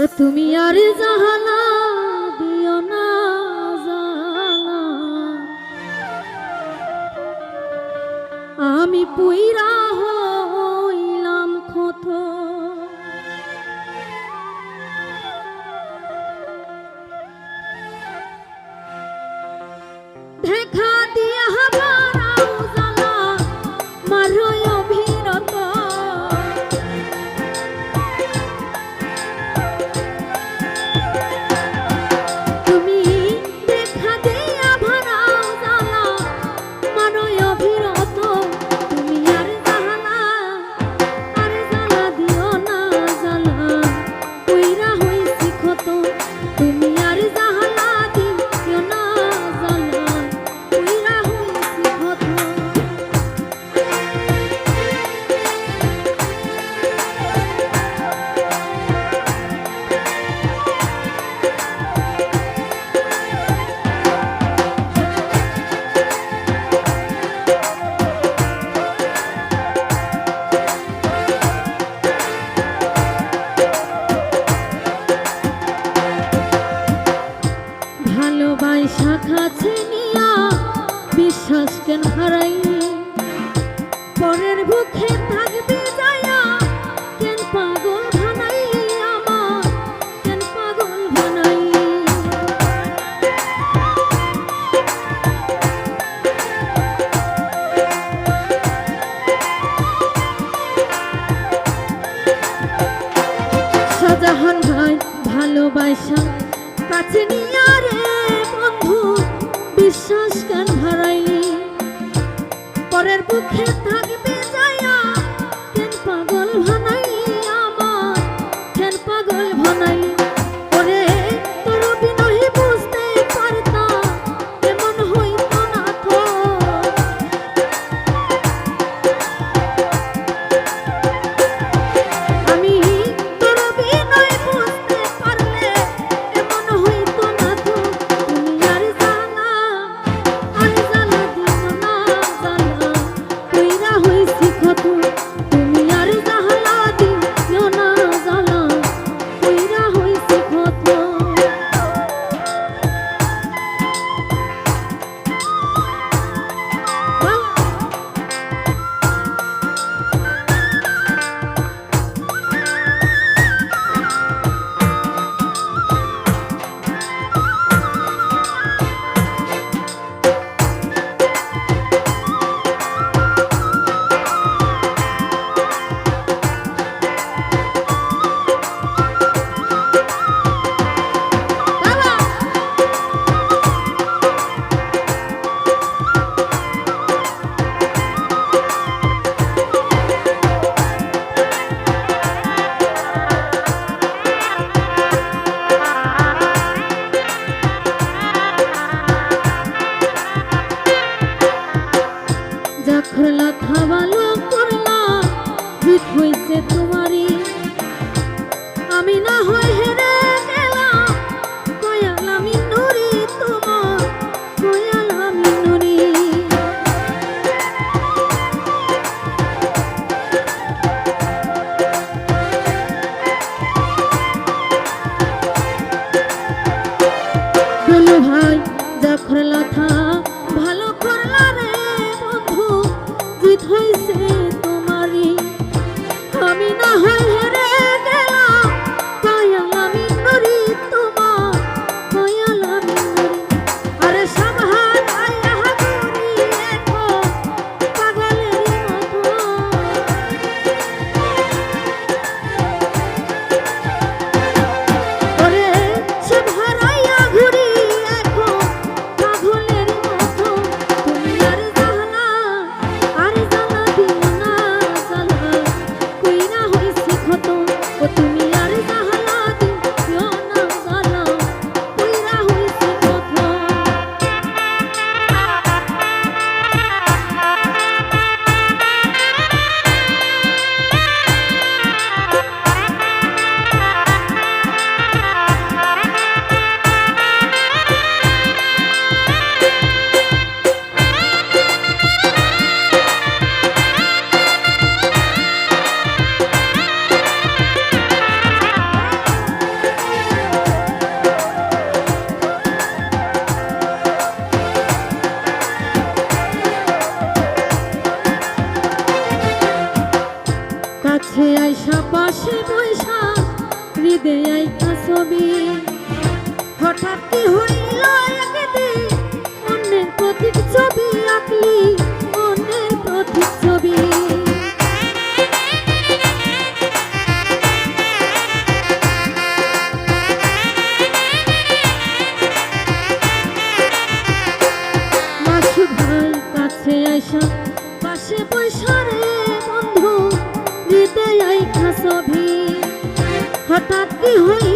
ও তুমি আর জাহালা দিও না জালা, আমি পুইরা হইলাম ক্ষত। দেখা দিয়া হাবারাও জালা মারয় অভিরত, তুমি দেখা দিয়া ভারাও জালা মারয় অভিরত। তুমি আর জাহালা আর জালা দিও না জালা, কইরা হইছি ক্ষত। তুমি আর জাহালা দিও না জালা, কইরা হইছি ক্ষত। ভালোবাসা কাছে নিয়া বিশ্বাস কেন হারাই, পরের বুকে থাকবে যায়া কেন পাগল বানাই, আমার কেন পাগল বানাই। শাহজাহান ভাই ভালোবাসা কাছে নিয়া রে বন্ধু বিশ্বাস কেন হারাইলি, পরের বুকে থাকবে যায়া কেন পাগল বানাইলি, আমার কেন পাগল বানাইলি। ওরে তোর বিনয় বুঝতে পারতাম এমন হইত না তো, আমি তোর বিনয় বুঝতে পারলে এমন হইত না তো। তুমি আর জালা আর জালা দিও না জালা, কইরা হইছি ক্ষত। তুমি আর জাহালা দিও না জালা, কইরা হইছি হৃদয় আইকা ছবি হঠাৎ কি হইল একদিন অন্যের প্রতীক ছবি আঁকলি অন্যের প্রতীক ছবি মাসুদ ভাই কাছে আইসা পাশে বৈশা রে বন্ধু হৃদয় আইকা ছবি হঠাৎ কি হইল